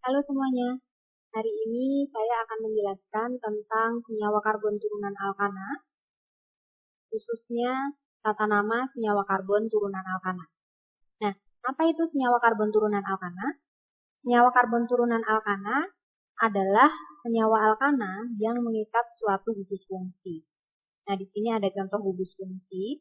Halo semuanya, hari ini saya akan menjelaskan tentang senyawa karbon turunan alkana, khususnya tata nama senyawa karbon turunan alkana. Nah, apa itu senyawa karbon turunan alkana? Senyawa karbon turunan alkana adalah senyawa alkana yang mengikat suatu gugus fungsi. Nah, di sini ada contoh gugus fungsi.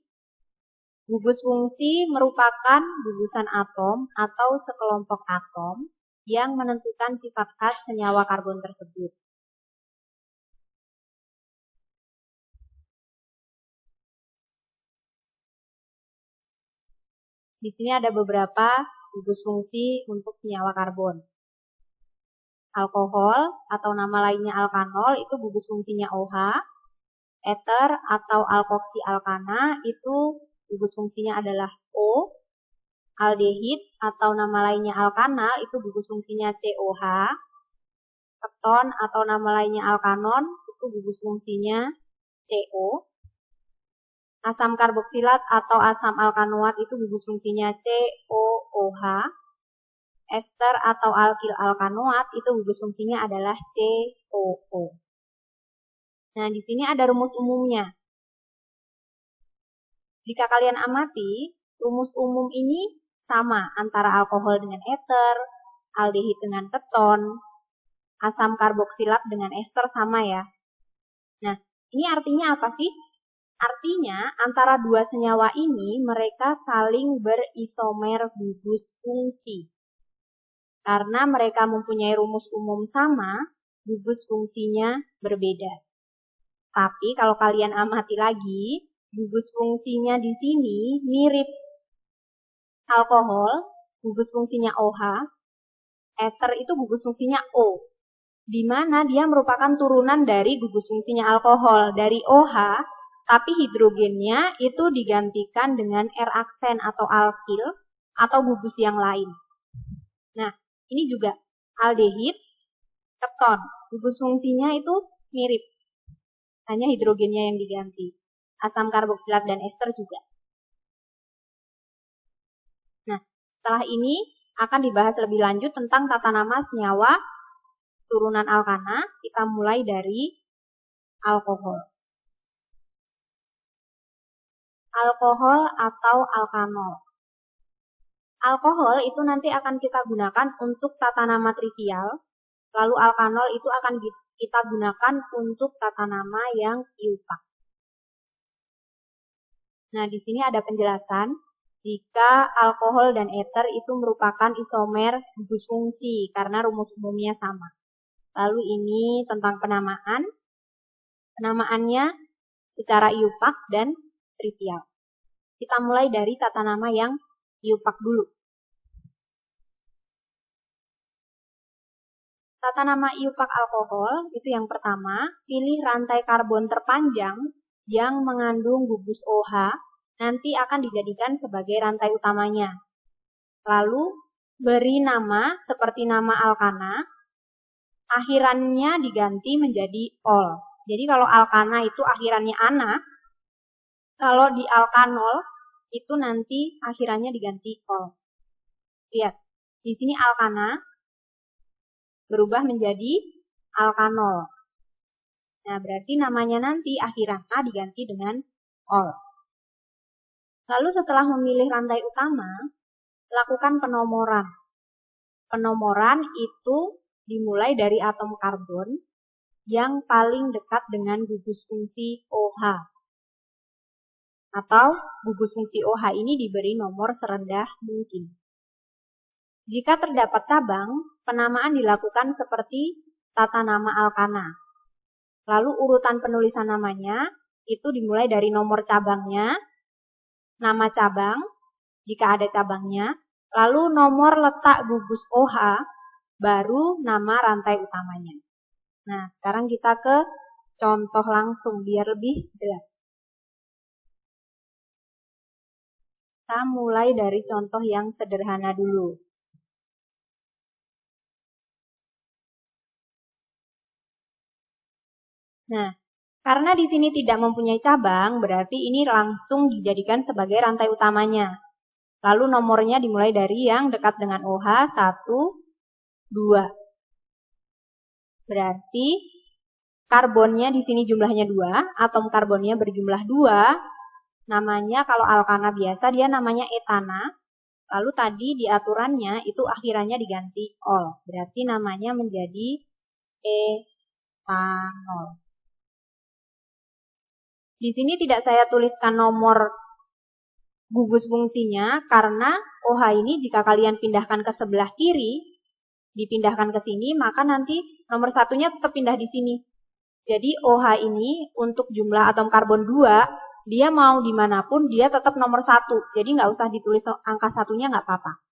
Gugus fungsi merupakan gugusan atom atau sekelompok atom yang menentukan sifat khas senyawa karbon tersebut. Di sini ada beberapa gugus fungsi untuk senyawa karbon. Alkohol atau nama lainnya alkanol itu gugus fungsinya OH. Ether atau alkoksi alkana itu gugus fungsinya adalah O. Aldehid atau nama lainnya alkanal itu gugus fungsinya COH. Keton atau nama lainnya alkanon itu gugus fungsinya CO. Asam karboksilat atau asam alkanoat itu gugus fungsinya COOH. Ester atau alkil alkanoat itu gugus fungsinya adalah COO. Nah, di sini ada rumus umumnya. Jika kalian amati, rumus umum ini sama antara alkohol dengan ether, aldehid dengan keton, asam karboksilat dengan ester sama ya. Nah, ini artinya apa sih? Artinya, antara dua senyawa ini mereka saling berisomer gugus fungsi. Karena mereka mempunyai rumus umum sama, gugus fungsinya berbeda. Tapi kalau kalian amati lagi, gugus fungsinya di sini mirip. Alkohol, gugus fungsinya OH, ether itu gugus fungsinya O. Di mana dia merupakan turunan dari gugus fungsinya alkohol, dari OH, tapi hidrogennya itu digantikan dengan R aksen atau alkil atau gugus yang lain. Nah, ini juga aldehid, keton. Gugus fungsinya itu mirip. Hanya hidrogennya yang diganti. Asam karboksilat dan ester juga. Nah, setelah ini akan dibahas lebih lanjut tentang tata nama senyawa turunan alkana. Kita mulai dari alkohol. Alkohol atau alkanol. Alkohol itu nanti akan kita gunakan untuk tata nama trivial, lalu alkanol itu akan kita gunakan untuk tata nama yang iupak. Nah, di sini ada penjelasan jika alkohol dan ether itu merupakan isomer gugus fungsi karena rumus umumnya sama. Lalu ini tentang penamaan. Penamaannya secara iupak dan trivial. Kita mulai dari tata nama yang iupak dulu. Tata nama iupak alkohol itu yang pertama, pilih rantai karbon terpanjang yang mengandung gugus OH, nanti akan dijadikan sebagai rantai utamanya. Lalu, beri nama seperti nama alkana, akhirannya diganti menjadi ol. Jadi kalau alkana itu akhirannya ana, kalau di alkanol itu nanti akhirannya diganti ol. Lihat, di sini alkana berubah menjadi alkanol. Nah, berarti namanya nanti akhiran A diganti dengan ol. Lalu setelah memilih rantai utama, lakukan penomoran. Penomoran itu dimulai dari atom karbon yang paling dekat dengan gugus fungsi OH. Atau gugus fungsi OH ini diberi nomor serendah mungkin. Jika terdapat cabang, penamaan dilakukan seperti tata nama alkana. Lalu urutan penulisan namanya itu dimulai dari nomor cabangnya, nama cabang, jika ada cabangnya, lalu nomor letak gugus OH, baru nama rantai utamanya. Nah, sekarang kita ke contoh langsung biar lebih jelas. Kita mulai dari contoh yang sederhana dulu. Nah, karena di sini tidak mempunyai cabang, berarti ini langsung dijadikan sebagai rantai utamanya. Lalu nomornya dimulai dari yang dekat dengan OH, 1, 2. Berarti karbonnya di sini jumlahnya 2, atom karbonnya berjumlah 2. Namanya kalau alkana biasa dia namanya etana. Lalu tadi di aturannya itu akhirannya diganti ol. Berarti namanya menjadi etanol. Di sini tidak saya tuliskan nomor gugus fungsinya karena OH ini jika kalian pindahkan ke sebelah kiri, dipindahkan ke sini, maka nanti nomor satunya tetap pindah di sini. Jadi OH ini untuk jumlah atom karbon 2, dia mau dimanapun dia tetap nomor 1. Jadi nggak usah ditulis angka satunya nggak apa-apa.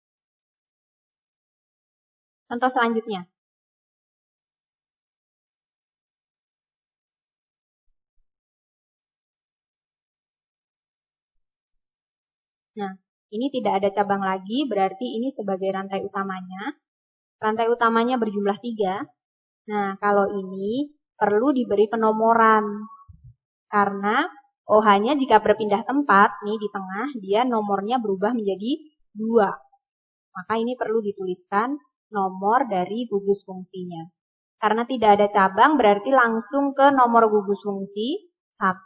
Contoh selanjutnya. Nah, ini tidak ada cabang lagi, berarti ini sebagai rantai utamanya. Rantai utamanya berjumlah 3. Nah, kalau ini perlu diberi penomoran. Karena OH-nya jika berpindah tempat, nih di tengah, dia nomornya berubah menjadi 2. Maka ini perlu dituliskan nomor dari gugus fungsinya. Karena tidak ada cabang, berarti langsung ke nomor gugus fungsi 1.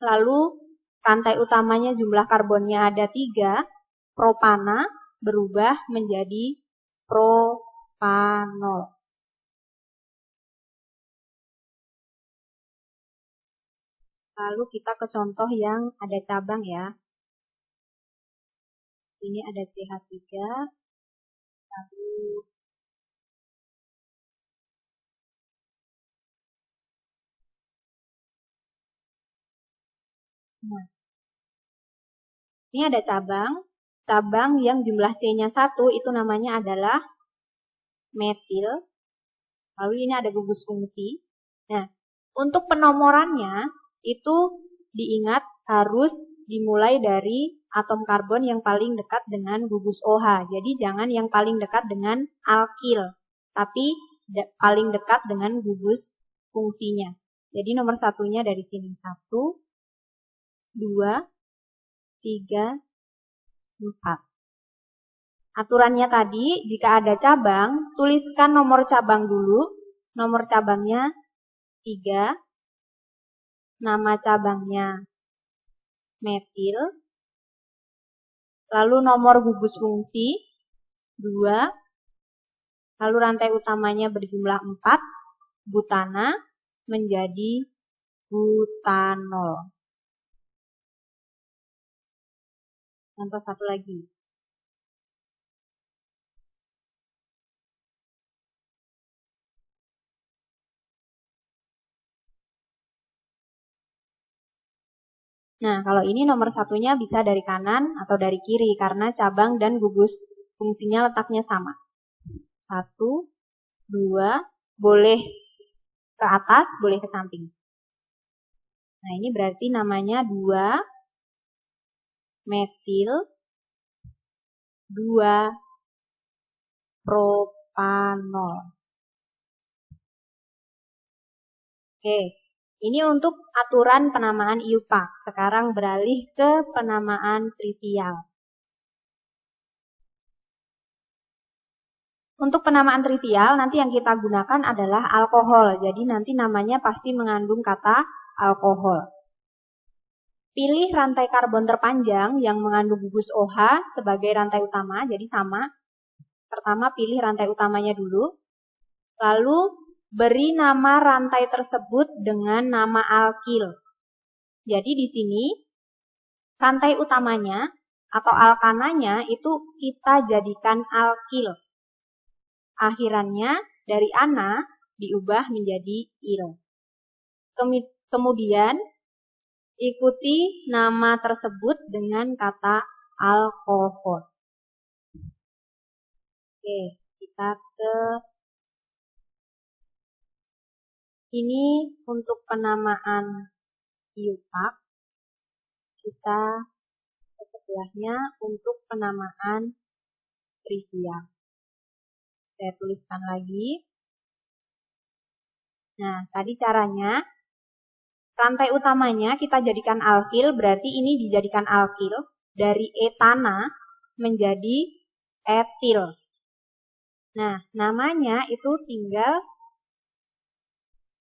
Lalu rantai utamanya jumlah karbonnya ada 3, propana berubah menjadi propanol. Lalu kita ke contoh yang ada cabang ya. Sini ada CH3, lalu nah, ini ada cabang yang jumlah C-nya 1 itu namanya adalah metil. Lalu ini ada gugus fungsi. Nah, untuk penomorannya itu diingat harus dimulai dari atom karbon yang paling dekat dengan gugus OH. Jadi jangan yang paling dekat dengan alkil, tapi paling dekat dengan gugus fungsinya. Jadi nomor satunya dari sini 1, 2, 3, 4. Aturannya tadi, jika ada cabang, tuliskan nomor cabang dulu. Nomor cabangnya 3. Nama cabangnya metil. Lalu nomor gugus fungsi 2. Lalu rantai utamanya berjumlah 4. Butana menjadi butanol. Contoh satu lagi. Nah, kalau ini nomor satunya bisa dari kanan atau dari kiri karena cabang dan gugus fungsinya letaknya sama. 1, 2, boleh ke atas, boleh ke samping. Nah, ini berarti namanya 2 metil 2 propanol. Oke, ini untuk aturan penamaan IUPAC. Sekarang beralih ke penamaan trivial. Untuk penamaan trivial, nanti yang kita gunakan adalah alkohol. Jadi nanti namanya pasti mengandung kata alkohol. Pilih rantai karbon terpanjang yang mengandung gugus OH sebagai rantai utama, jadi sama. Pertama pilih rantai utamanya dulu. Lalu beri nama rantai tersebut dengan nama alkil. Jadi di sini rantai utamanya atau alkananya itu kita jadikan alkil. Akhirannya dari ana diubah menjadi il. Kemudian ikuti nama tersebut dengan kata alkohol. Oke, kita ke ini untuk penamaan IUPAC. Kita ke sebelahnya untuk penamaan trivial. Saya tuliskan lagi. Nah, tadi caranya rantai utamanya kita jadikan alkil, berarti ini dijadikan alkil dari etana menjadi etil. Nah, namanya itu tinggal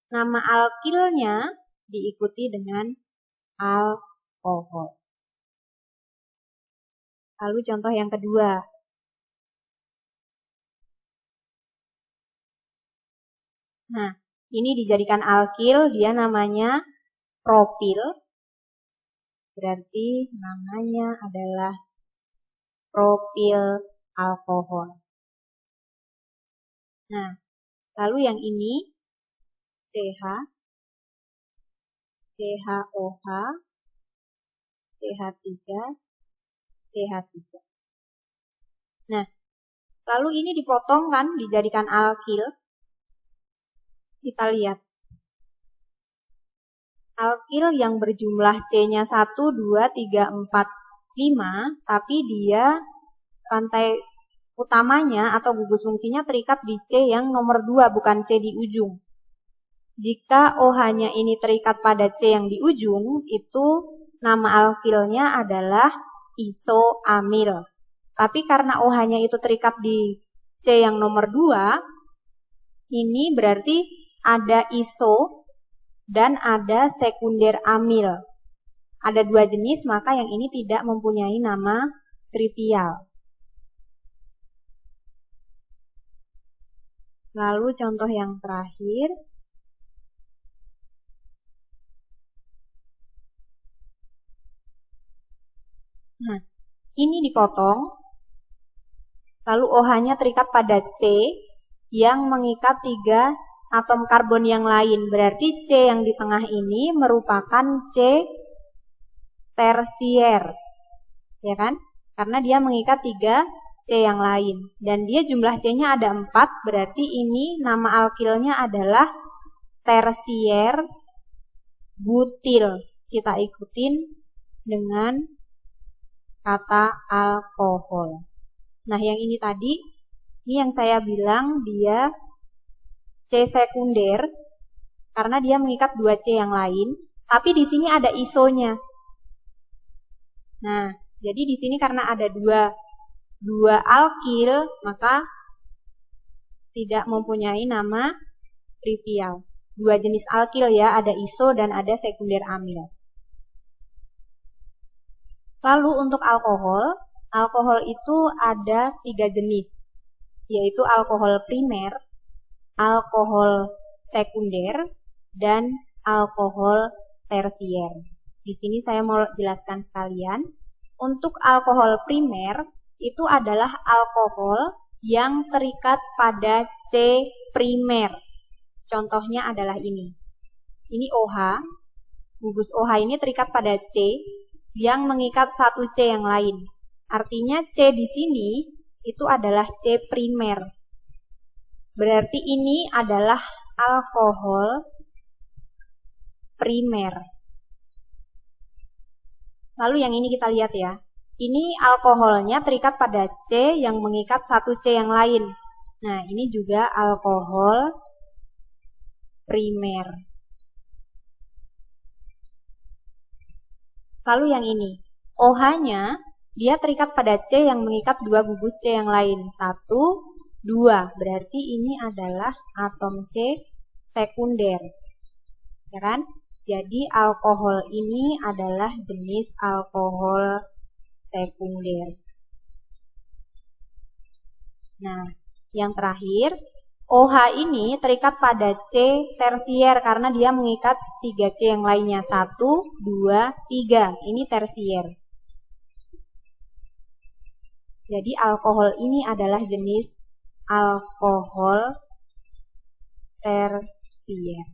nama alkilnya diikuti dengan alkohol. Lalu contoh yang kedua. Nah, ini dijadikan alkil, dia namanya propil. Berarti namanya adalah propil alkohol. Nah, lalu yang ini CH, CHOH, CH3, CH3. Nah, lalu ini dipotong kan, dijadikan alkil. Kita lihat. Alkil yang berjumlah C-nya 1, 2, 3, 4, 5, tapi dia rantai utamanya atau gugus fungsinya terikat di C yang nomor 2, bukan C di ujung. Jika OH-nya ini terikat pada C yang di ujung, itu nama alkilnya adalah isoamil. Tapi karena OH-nya itu terikat di C yang nomor 2, ini berarti ada iso dan ada sekunder amil. Ada dua jenis, maka yang ini tidak mempunyai nama trivial. Lalu contoh yang terakhir. Nah, ini dipotong. Lalu OH-nya terikat pada C yang mengikat 3 atom karbon yang lain. Berarti C yang di tengah ini merupakan C tersier. Ya kan? Karena dia mengikat 3 C yang lain. Dan dia jumlah C-nya ada 4, berarti ini nama alkilnya adalah tersier butil. Kita ikutin dengan kata alkohol. Nah, yang ini tadi, ini yang saya bilang dia C sekunder, karena dia mengikat 2 C yang lain, tapi di sini ada isonya. Nah, jadi di sini karena ada dua alkil, maka tidak mempunyai nama trivial. 2 jenis alkil ya, ada iso dan ada sekunder amil. Lalu untuk alkohol itu ada 3 jenis, yaitu alkohol primer, alkohol sekunder, dan alkohol tersier. Di sini saya mau jelaskan sekalian. Untuk alkohol primer itu adalah alkohol yang terikat pada C primer. Contohnya adalah ini. Ini OH. Gugus OH ini terikat pada C yang mengikat 1 C yang lain. Artinya C di sini itu adalah C primer. Berarti ini adalah alkohol primer. Lalu yang ini kita lihat ya. Ini alkoholnya terikat pada C yang mengikat 1 C yang lain. Nah, ini juga alkohol primer. Lalu yang ini, OH-nya dia terikat pada C yang mengikat 2 gugus C yang lain. 1, 2. Berarti ini adalah atom C sekunder. Ya kan? Jadi alkohol ini adalah jenis alkohol sekunder. Nah, yang terakhir, OH ini terikat pada C tersier karena dia mengikat 3 C yang lainnya. 1, 2, 3. Ini tersier. Jadi alkohol ini adalah jenis alkohol tersier.